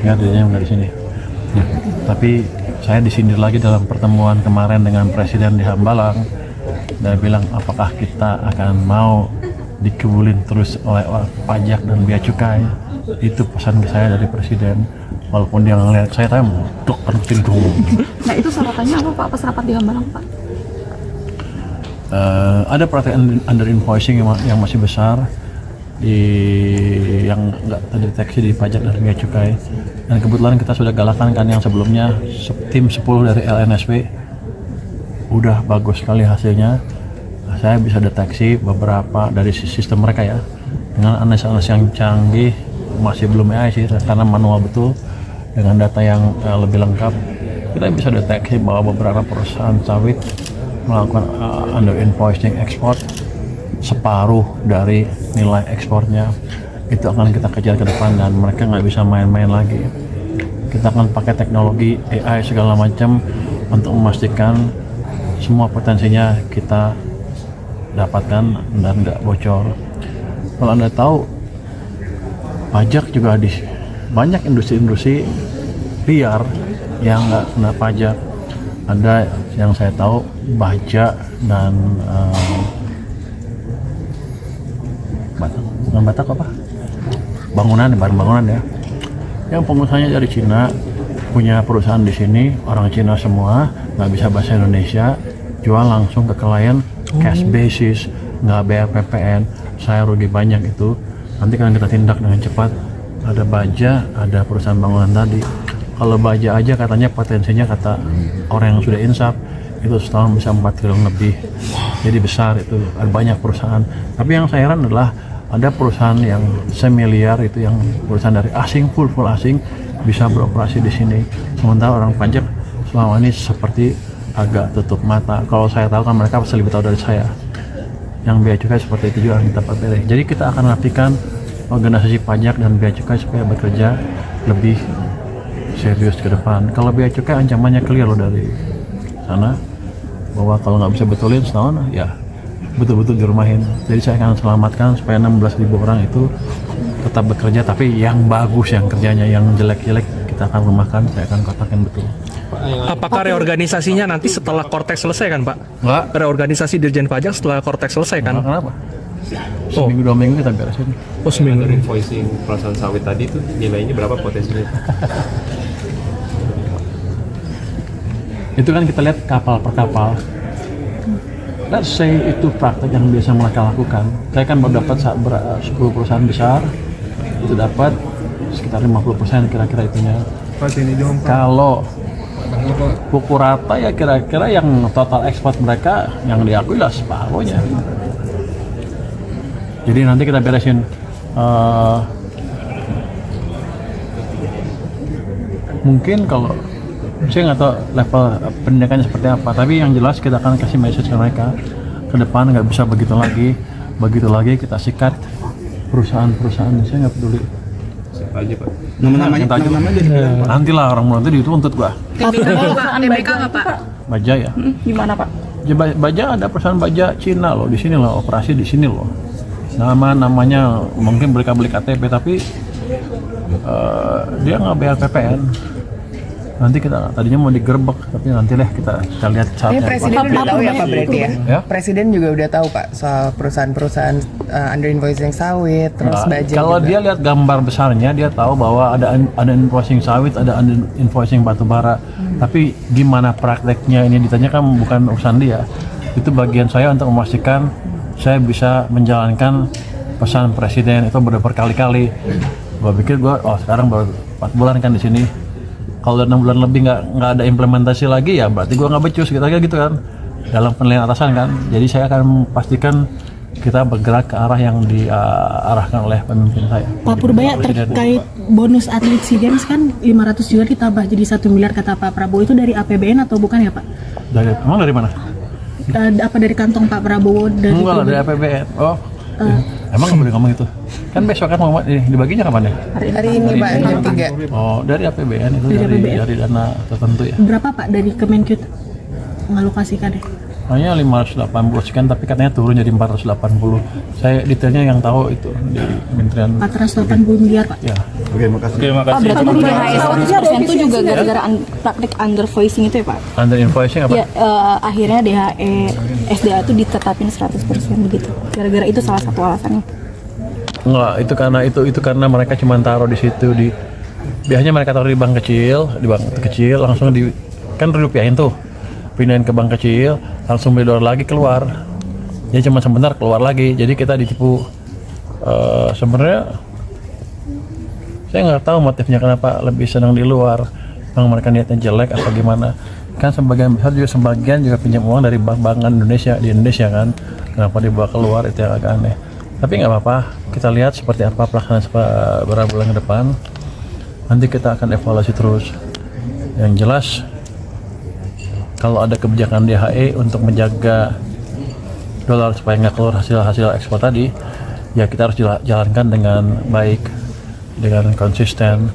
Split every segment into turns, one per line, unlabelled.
Ya, dia nggak di sini. Ya. Tapi saya disindir lagi dalam pertemuan kemarin dengan Presiden di Hambalang. Dia bilang, apakah kita akan mau dikebulin terus oleh pajak dan bea cukai? Itu pesan ke saya dari Presiden. Walaupun dia ngeliat saya untuk pintu.
Nah itu sorotannya apa Pak pas rapat di Hambalang Pak?
Ada praktek under invoicing yang masih besar, yang nggak terdeteksi di pajak dan bea cukai. Dan kebetulan kita sudah galakan kan yang sebelumnya tim 10 dari LNSP udah bagus sekali hasilnya. Saya bisa deteksi beberapa dari sistem mereka ya dengan analisa yang canggih, masih belum AI sih karena manual betul. Dengan data yang lebih lengkap kita bisa deteksi bahwa beberapa perusahaan sawit melakukan under invoicing ekspor separuh dari nilai ekspornya. Itu akan kita kejar ke depan dan mereka nggak bisa main-main lagi. Kita akan pakai teknologi AI segala macam untuk memastikan semua potensinya kita dapatkan dan nggak bocor. Kalau Anda tahu, pajak juga di banyak industri-industri liar yang nggak kena pajak. Ada yang saya tahu baja dan bukan batak apa? Bangunan, barang bangunan ya. Yang pengusahanya dari Cina, punya perusahaan di sini, orang Cina semua, nggak bisa bahasa Indonesia, jual langsung ke klien, cash basis, nggak bayar PPN, saya rugi banyak itu. Nanti kan kita tindak dengan cepat. Ada baja, ada perusahaan bangunan tadi. Kalau baja aja katanya potensinya kata orang yang sudah insaf itu setahun bisa 4 triliun lebih. Jadi besar itu, ada banyak perusahaan. Tapi yang saya heran adalah ada perusahaan yang semiliar itu yang perusahaan dari asing, full asing bisa beroperasi di sini. Sementara orang pajak selama ini seperti agak tutup mata. Kalau saya tahu kan mereka pasti lebih tahu dari saya. Yang bea cukai seperti itu juga kita pelajari. Jadi kita akan rapikan organisasi pajak dan bea cukai supaya bekerja lebih serius ke depan. Kalau bea cukai ancamannya clear loh dari sana bahwa kalau nggak bisa betulin setahun ya betul-betul dirumahin. Jadi saya akan selamatkan supaya 16.000 orang itu tetap bekerja, tapi yang bagus yang kerjanya, yang jelek-jelek kita akan rumahkan, saya akan katakan betul.
Apakah reorganisasinya nanti setelah Kortex selesai kan Pak?
Enggak.
Reorganisasi Dirjen Pajak setelah Kortex selesai kan?
Kenapa? Seminggu 2 minggu kita beresin.
Oh seminggu.
Under invoicing perusahaan sawit tadi itu nilainya berapa potensinya?
Itu kan kita lihat kapal per kapal. Let's say itu praktek yang biasa mereka lakukan. Saya kan baru dapat 10 perusahaan besar, itu dapat sekitar 50% kira-kira itunya. Kalau pukul rata ya kira-kira yang total ekspor mereka yang diakui lah separuhnya. Jadi nanti kita beresin mungkin kalau saya nggak tahu level pendidikannya seperti apa, tapi yang jelas kita akan kasih message ke mereka ke depan nggak bisa begitu lagi kita sikat perusahaan-perusahaan. Saya nggak peduli
Siapa aja Pak?
Nama-namanya
nantilah orang mau nanti dituntut gua.
Perusahaan BK nggak Pak?
Baja ya,
Gimana Pak?
Ya, baja ada perusahaan baja Cina loh di sini loh, operasi di sini loh. Namanya mungkin beli KTP tapi dia nggak bayar PPN. Nanti kita tadinya mau digerebek, tapi nanti deh kita lihat saatnya.
Presiden udah tahu ya Pak berarti ya?
Ya?
Presiden juga udah tahu Pak soal perusahaan-perusahaan under invoicing sawit, terus baja
Kalau
juga.
dia lihat gambar besarnya, dia tahu bahwa ada invoicing sawit, ada invoicing batu bara. Tapi gimana prakteknya ini ditanyakan bukan urusan dia. Itu bagian saya untuk memastikan saya bisa menjalankan pesan Presiden itu berkali-kali. Gua pikir sekarang baru 4 bulan kan di sini. Kalau 6 bulan lebih nggak ada implementasi lagi ya berarti gua nggak becus gitu kan dalam penilaian atasan kan. Jadi saya akan pastikan kita bergerak ke arah yang diarahkan oleh pemimpin saya.
Pak Purbaya, terkait bonus atlet SEA Games kan 500 juta ditambah jadi 1 miliar kata Pak Prabowo, itu dari APBN atau bukan ya Pak?
Emang dari mana?
Apa dari kantong Pak Prabowo?
Enggak lah, dari APBN. Emang nggak boleh ngomong itu? Kan besok kan mau dibaginya kapan ya?
Hari ini Pak jam 3.
Oh, dari APBN itu
Dari APBN.
dari dana tertentu ya.
Berapa Pak dari Kemenkyu mengalokasikannya?
hanya 580 sekian, tapi katanya turun jadi 480. Saya detailnya yang tahu itu di Kementerian.
480 miliar Pak.
Ya.
Oke, makasih.
Pak, berarti tadi DHE 100% itu juga gara-gara praktik undervoicing itu ya Pak?
Under invoicing apa?
Ya, akhirnya DHE SDA itu ditetapin 100% begitu. Gara-gara itu salah satu alasannya.
Enggak, itu karena mereka cuma taruh di situ biasanya mereka taruh di bank kecil langsung kan rupiahin tuh, pindahin ke bank kecil, langsung beli dolar lagi keluar. Jadi cuma sebentar keluar lagi. Jadi kita ditipu. Sebenarnya saya nggak tahu motifnya kenapa lebih senang di luar. Bang mereka niatnya jelek atau gimana? Kan sebagian juga pinjam uang dari bank-bank Indonesia di Indonesia kan. Kenapa dibawa keluar, itu yang agak aneh. Tapi nggak apa-apa. Kita lihat seperti apa pelaksanaan beberapa bulan ke depan. Nanti kita akan evaluasi terus. Yang jelas, kalau ada kebijakan DHE untuk menjaga dolar supaya nggak keluar hasil ekspor tadi, ya kita harus jalankan dengan baik, dengan konsisten,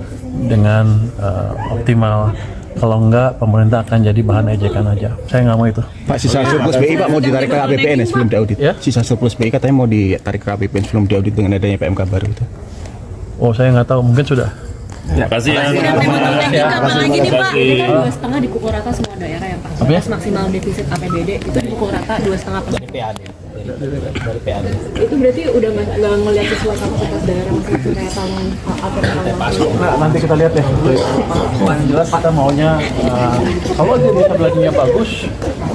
dengan optimal. Kalau enggak, pemerintah akan jadi bahan ejekan aja. Saya nggak mau itu.
Pak, sisa surplus BI Pak mau ditarik ke APBN ya sebelum diaudit.
Ya?
Sisa surplus BI katanya mau ditarik ke APBN sebelum diaudit dengan adanya PMK baru itu.
Oh, saya nggak tahu. Mungkin sudah.
Kasih ya.
Kapan lagi nih Pak? Ini kan 2,5 dipukul rata semua daerah ya Pak.
Apa ya?
Batas maksimal defisit APBD itu dipukul rata 2,5%. Dari PAD. Itu berarti udah nggak ngelihat sesuai kapasitas daerah masing-masing kayak tahun
Nah, nanti kita lihat ya. Yang jelas kita maunya kalau dia bisa belajarnya bagus,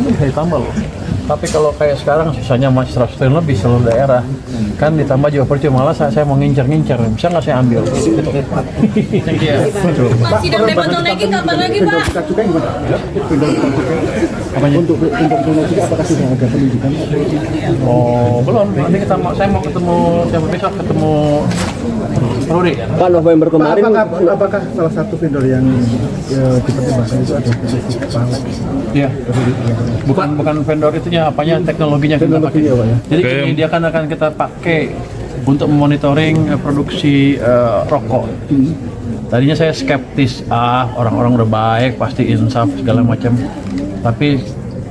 bisa ditambah loh. Tapi kalau kayak sekarang sisanya masih 100 triliun lebih seluruh daerah, kan ditambah juga percuma. Malah saya mau ngincer-ngincer, bisa nggak saya ambil?
Pak, sidang debottlenecking kapan lagi Pak?
Apanya? Untuk juga apakah sudah ada pendidikan? Oh, belum. Nanti saya mau ketemu besok ketemu Rudi.
Pak, November kemarin
Apakah salah satu vendor yang dipertimbangkan itu ada
Iya. Bukan vendor itunya, apanya teknologinya kita pakai. Jadi ini dia akan kita pakai untuk memonitoring produksi rokok. Tadinya saya skeptis, orang-orang udah baik, pasti insaf segala macam. Tapi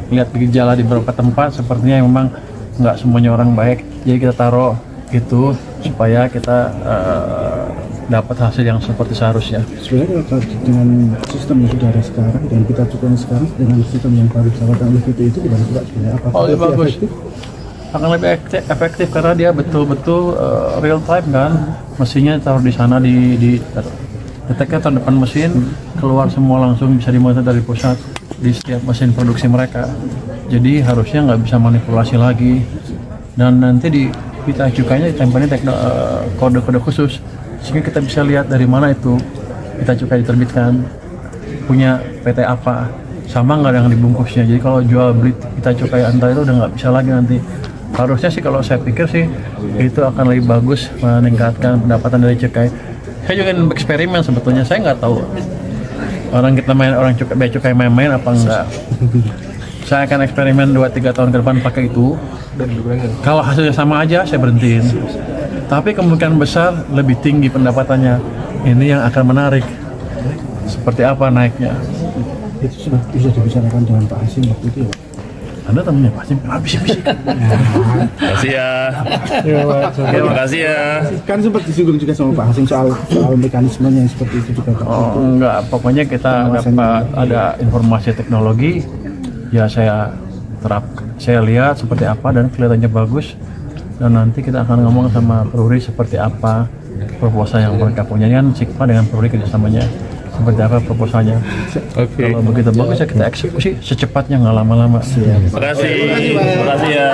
lihat gejala di beberapa tempat, sepertinya memang nggak semuanya orang baik. Jadi kita taruh itu supaya kita dapat hasil yang seperti seharusnya.
Sebenarnya kalau dengan sistem yang sudah ada sekarang dan kita cukup sekarang dengan sistem yang baru disampaikan oleh VT itu gimana Pak sebenarnya?
Oh, lebih bagus. Akan lebih efektif karena dia betul-betul real time kan. Mesinnya taruh di sana di detektor depan mesin, keluar semua langsung bisa dimonitor dari pusat di setiap mesin produksi mereka. Jadi harusnya nggak bisa manipulasi lagi. Dan nanti di pita cukainya ditempelin kode-kode khusus sehingga kita bisa lihat dari mana itu pita cukai diterbitkan, punya PT apa, sama nggak dengan dibungkusnya. Jadi kalau jual beli pita cukai antar itu udah nggak bisa lagi nanti. Harusnya sih kalau saya pikir sih itu akan lebih bagus meningkatkan pendapatan dari cukai. Saya juga eksperimen sebetulnya, saya nggak tahu orang cukai main-main apa enggak. Saya akan eksperimen 2-3 tahun ke depan pakai itu. Kalau hasilnya sama aja, saya berhentiin. Tapi kemungkinan besar lebih tinggi pendapatannya. Ini yang akan menarik. Seperti apa naiknya?
Itu sudah bisa dibicarakan dengan Pak Hasim waktu itu ya Pak?
Anda temennya Pak Hasim? Bisik-bisik.
Kasih ya. Terima kasih ya.
Kan sempat disinggung juga sama Pak Hasim soal mekanismenya yang seperti itu juga Pak.
Oh enggak, pokoknya kita dapat ada informasi teknologi. Ya saya lihat seperti apa dan kelihatannya bagus, dan nanti kita akan ngomong sama Peruri seperti apa proposal yang mereka punya. Kan Sigma dengan Peruri kerjasamanya seperti apa proposalnya. Kalau begitu bagus ya kita eksekusi secepatnya, nggak lama-lama.
Terima kasih ya.